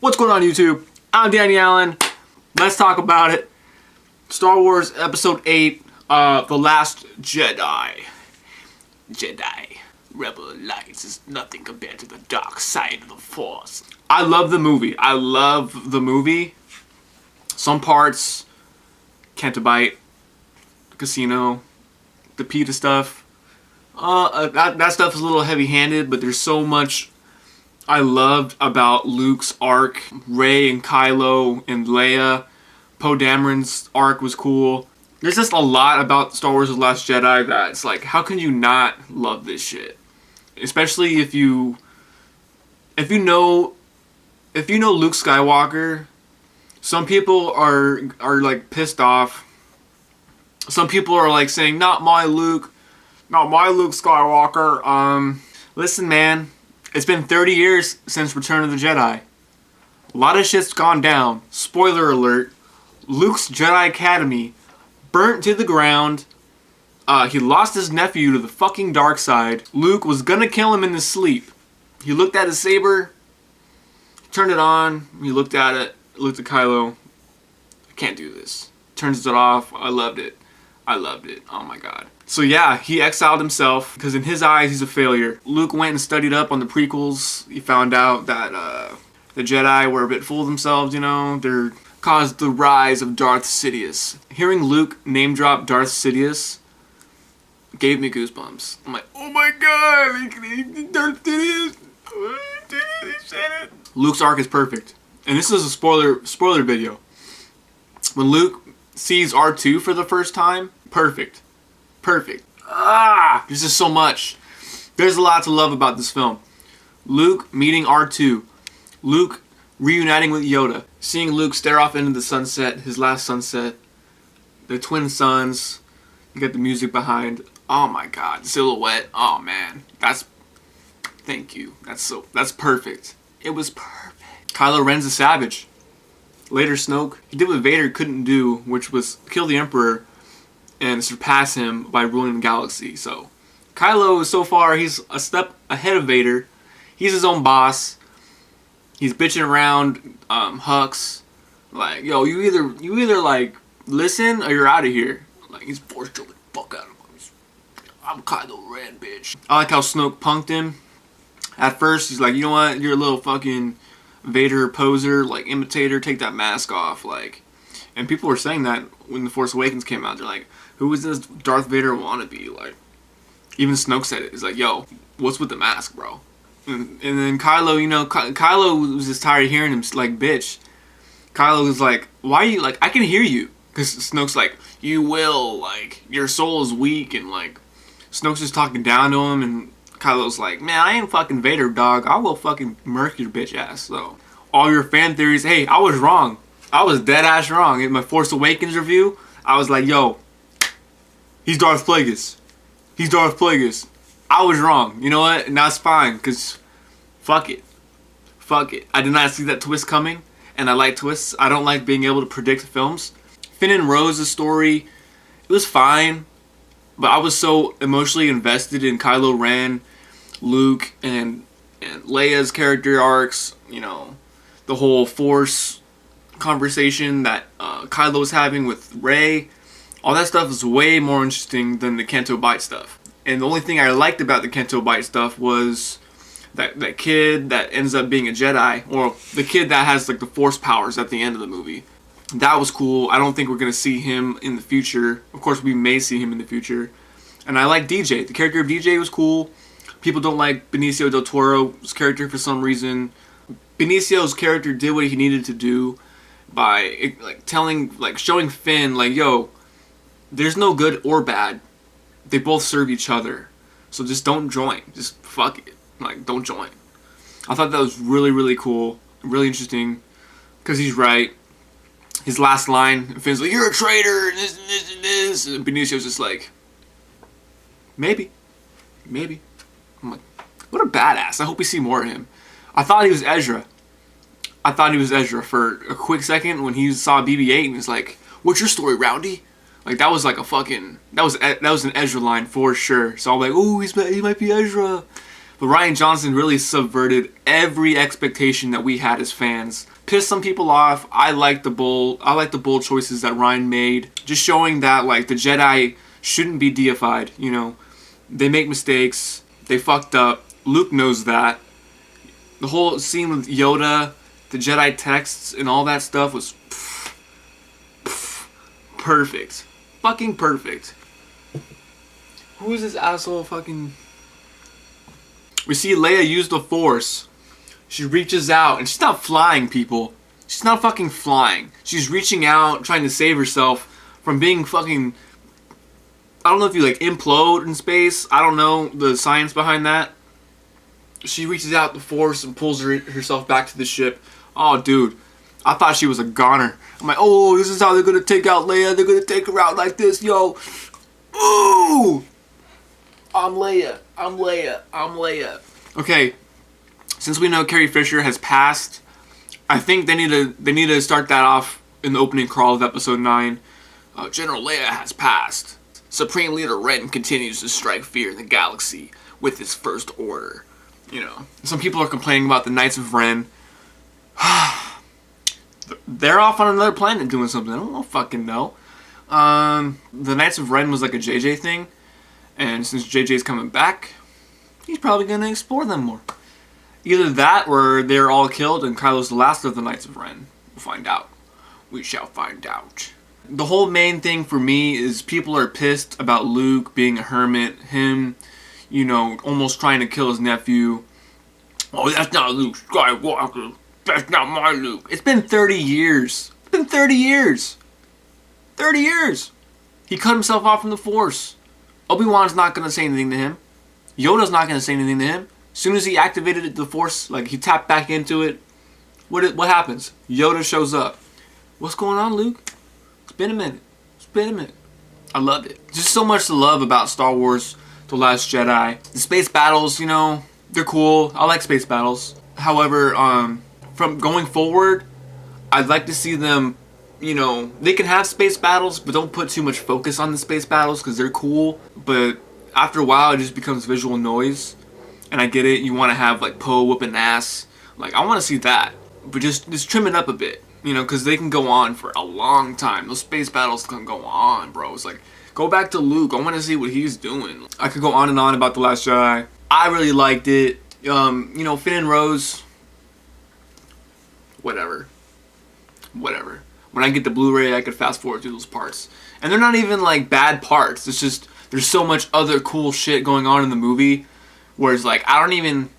What's going on, YouTube? I'm Danny Allen. Let's talk about it. Star Wars Episode 8, The Last Jedi. Rebel Alliance is nothing compared to the dark side of the Force. I love the movie. Some parts, Cantabite, Casino, the PETA stuff. That stuff is a little heavy-handed, but there's so much I loved about Luke's arc. Rey and Kylo and Leia. Poe Dameron's arc was cool. There's just a lot about Star Wars The Last Jedi that it's like, how can you not love this shit? Especially if you know Luke Skywalker. Some people are like pissed off. Some people are like saying, not my Luke Skywalker. Listen, man, it's been 30 years since Return of the Jedi. A lot of shit's gone down. Spoiler alert. Luke's Jedi Academy burnt to the ground. He lost his nephew to the fucking dark side. Luke was gonna kill him in his sleep. He looked at his saber, turned it on, he looked at it, looked at Kylo. I can't do this. Turns it off. I loved it. Oh my god. So yeah, he exiled himself because in his eyes he's a failure. Luke went and studied up on the prequels. He found out that the Jedi were a bit full of themselves, you know. They're caused the rise of Darth Sidious. Hearing Luke name drop Darth Sidious gave me goosebumps. I'm like, oh my god, Darth Sidious. He said it. Luke's arc is perfect. And this is a spoiler video. When Luke sees R2 for the first time, perfect. There's just so much. There's a lot to love about this film. Luke meeting R2. Luke reuniting with Yoda. Seeing Luke stare off into the sunset, his last sunset. The twin suns. You got the music behind. Oh my god, the silhouette. Oh man, thank you. That's perfect. It was perfect. Kylo Ren's a savage. Later Snoke, he did what Vader couldn't do, which was kill the Emperor and surpass him by ruling the galaxy. So Kylo, so far, he's a step ahead of Vader. He's his own boss. He's bitching around Hux. Like, yo, you either like listen or you're out of here. Like, he's force choking the fuck out of him. I'm Kylo Ren, bitch. I like how Snoke punked him. At first, he's like, you know what? You're a little fucking Vader poser, like imitator. Take that mask off, like. And people were saying that when The Force Awakens came out. They're like, who is this Darth Vader wannabe? Like, even Snoke said it. He's like, yo, what's with the mask, bro? And then Kylo, you know, Kylo was just tired of hearing him, like, bitch. Kylo was like, why are you, like, I can hear you. Because Snoke's like, you will, like, your soul is weak, and, like, Snoke's just talking down to him, and Kylo's like, man, I ain't fucking Vader, dog. I will fucking murk your bitch ass. So, all your fan theories, hey, I was wrong. I was dead ass wrong. In my Force Awakens review, I was like, yo, he's Darth Plagueis. I was wrong. You know what? And that's fine, because fuck it. I did not see that twist coming, and I like twists. I don't like being able to predict films. Finn and Rose's story, it was fine, but I was so emotionally invested in Kylo Ren, Luke, and Leia's character arcs, you know, the whole Force conversation that Kylo was having with Rey. All that stuff is way more interesting than the Canto Bight stuff. And the only thing I liked about the Canto Bight stuff was that kid that ends up being a Jedi, or the kid that has like the Force powers at the end of the movie. That was cool. I don't think we're going to see him in the future. Of course, we may see him in the future. And I like DJ. The character of DJ was cool. People don't like Benicio del Toro's character for some reason. Benicio's character did what he needed to do by showing Finn, like, yo, there's no good or bad. They both serve each other. So just don't join. Just fuck it. Like, don't join. I thought that was really, really cool. Really interesting. Because he's right. His last line, Finn's like, you're a traitor, and this and this and this. And Benicio's just like, maybe. I'm like, what a badass. I hope we see more of him. I thought he was Ezra. For a quick second when he saw BB-8 and he's like, what's your story, Roundy? Like, that was like a fucking, that was an Ezra line for sure. So I'm like, oh, he might be Ezra. But Rian Johnson really subverted every expectation that we had as fans. Pissed some people off. I like the bold choices that Rian made. Just showing that like the Jedi shouldn't be deified, you know. They make mistakes. They fucked up. Luke knows that. The whole scene with Yoda, the Jedi texts and all that stuff was perfect. Fucking perfect. Who is this asshole fucking... We see Leia use the Force. She reaches out, and she's not flying, people. She's not fucking flying. She's reaching out, trying to save herself from being fucking... I don't know if you like implode in space. I don't know the science behind that. She reaches out the Force and pulls herself back to the ship. Oh, dude. I thought she was a goner. I'm like, oh, this is how they're going to take out Leia. They're going to take her out like this, yo. Ooh! I'm Leia. I'm Leia. I'm Leia. Okay, since we know Carrie Fisher has passed, I think they need to start that off in the opening crawl of episode 9. General Leia has passed. Supreme Leader Ren continues to strike fear in the galaxy with his first order. You know, some people are complaining about the Knights of Ren. They're off on another planet doing something. I don't fucking know. The Knights of Ren was like a JJ thing. And since JJ's coming back, he's probably going to explore them more. Either that or they're all killed and Kylo's the last of the Knights of Ren. We'll find out. We shall find out. The whole main thing for me is people are pissed about Luke being a hermit. Him, you know, almost trying to kill his nephew. Oh, that's not Luke Skywalker. That's not my Luke. It's been 30 years. It's been 30 years. 30 years. He cut himself off from the Force. Obi-Wan's not going to say anything to him. Yoda's not going to say anything to him. As soon as he activated the Force, like he tapped back into it, what happens? Yoda shows up. What's going on, Luke? It's been a minute. It's been a minute. I loved it. Just so much to love about Star Wars, The Last Jedi. The space battles, you know, they're cool. I like space battles. However, from going forward, I'd like to see them, you know, they can have space battles, but don't put too much focus on the space battles because they're cool. But after a while, it just becomes visual noise. And I get it, you want to have like Poe whooping ass. Like, I want to see that. But just trim it up a bit, you know, because they can go on for a long time. Those space battles can go on, bro. It's like, go back to Luke. I want to see what he's doing. I could go on and on about The Last Jedi. I really liked it. You know, Finn and Rose. Whatever. When I get the Blu-ray, I could fast forward through those parts. And they're not even like bad parts. It's just, there's so much other cool shit going on in the movie. Whereas like, I don't even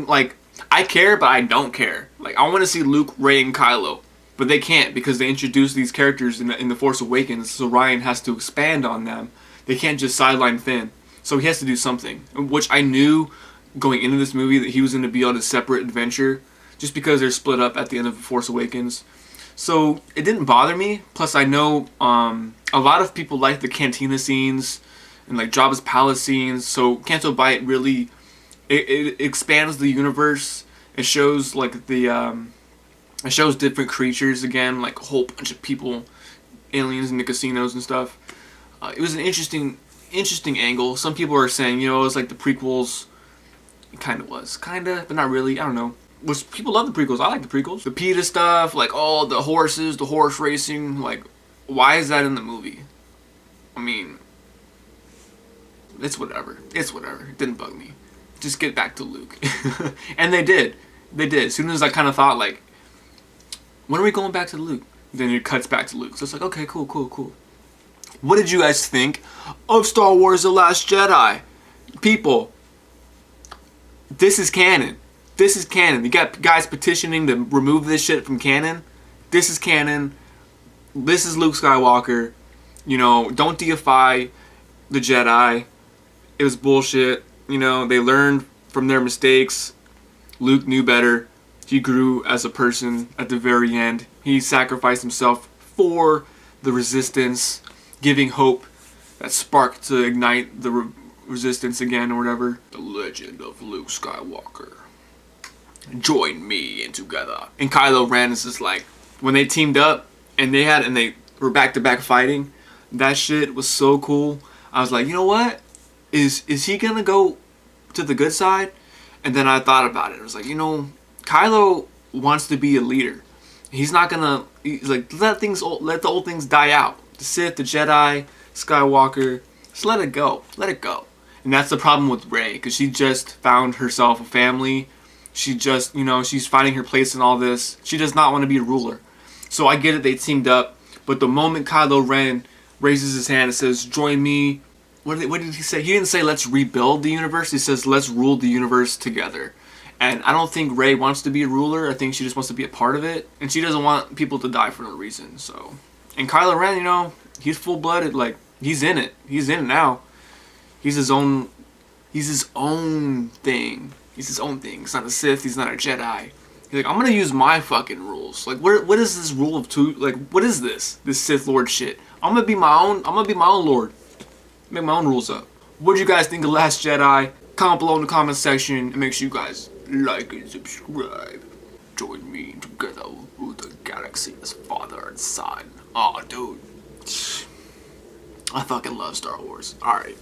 like, I care, but I don't care. Like, I want to see Luke, Rey, and Kylo. But they can't because they introduced these characters in The Force Awakens. So Ryan has to expand on them. They can't just sideline Finn. So he has to do something. Which I knew going into this movie that he was going to be on a separate adventure. Just because they're split up at the end of The Force Awakens. So it didn't bother me. Plus I know a lot of people like the cantina scenes and like Jabba's palace scenes. So Canto Bight really it expands the universe. It shows like it shows different creatures again, like a whole bunch of people, aliens in the casinos and stuff. It was an interesting angle. Some people are saying, you know, it was like the prequels. It kind of was, but not really. I don't know. Which people love the prequels. I like the prequels. The PETA stuff, like all the horses, the horse racing. Like, why is that in the movie? I mean, it's whatever. It's whatever. It didn't bug me. Just get back to Luke. And they did. They did. As soon as I kind of thought, like, when are we going back to Luke? Then it cuts back to Luke. So it's like, okay, cool. What did you guys think of Star Wars The Last Jedi? People, this is canon. This is canon. You got guys petitioning to remove this shit from canon. This is canon. This is Luke Skywalker. You know, don't deify the Jedi. It was bullshit. You know, they learned from their mistakes. Luke knew better. He grew as a person at the very end. He sacrificed himself for the resistance, giving hope, that spark to ignite the resistance again or whatever. The legend of Luke Skywalker. Join me in together. And Kylo Ren is just like, when they teamed up and they were back to back fighting, that shit was so cool. I was like, you know what? Is he gonna go to the good side. And then I thought about it. I was like, you know, Kylo wants to be a leader. He's not gonna. He's like, let the old things die out. The Sith, the Jedi, Skywalker. Just let it go. Let it go. And that's the problem with Rey, because she just found herself a family. She just, you know, she's finding her place in all this. She does not want to be a ruler. So I get it. They teamed up. But the moment Kylo Ren raises his hand and says, "Join me." What did he say? He didn't say, "Let's rebuild the universe." He says, "Let's rule the universe together." And I don't think Rey wants to be a ruler. I think she just wants to be a part of it. And she doesn't want people to die for no reason. So, and Kylo Ren, you know, he's full-blooded. Like, he's in it. He's in it now. He's his own thing. He's his own thing. He's not a Sith. He's not a Jedi. He's like, I'm gonna use my fucking rules. Like, what is this rule of two? Like, what is this Sith Lord shit? I'm gonna be my own Lord. Make my own rules up. What do you guys think of Last Jedi? Comment below in the comment section, and make sure you guys like and subscribe. Join me together with the galaxy as father and son. Oh, dude, I fucking love Star Wars. All right.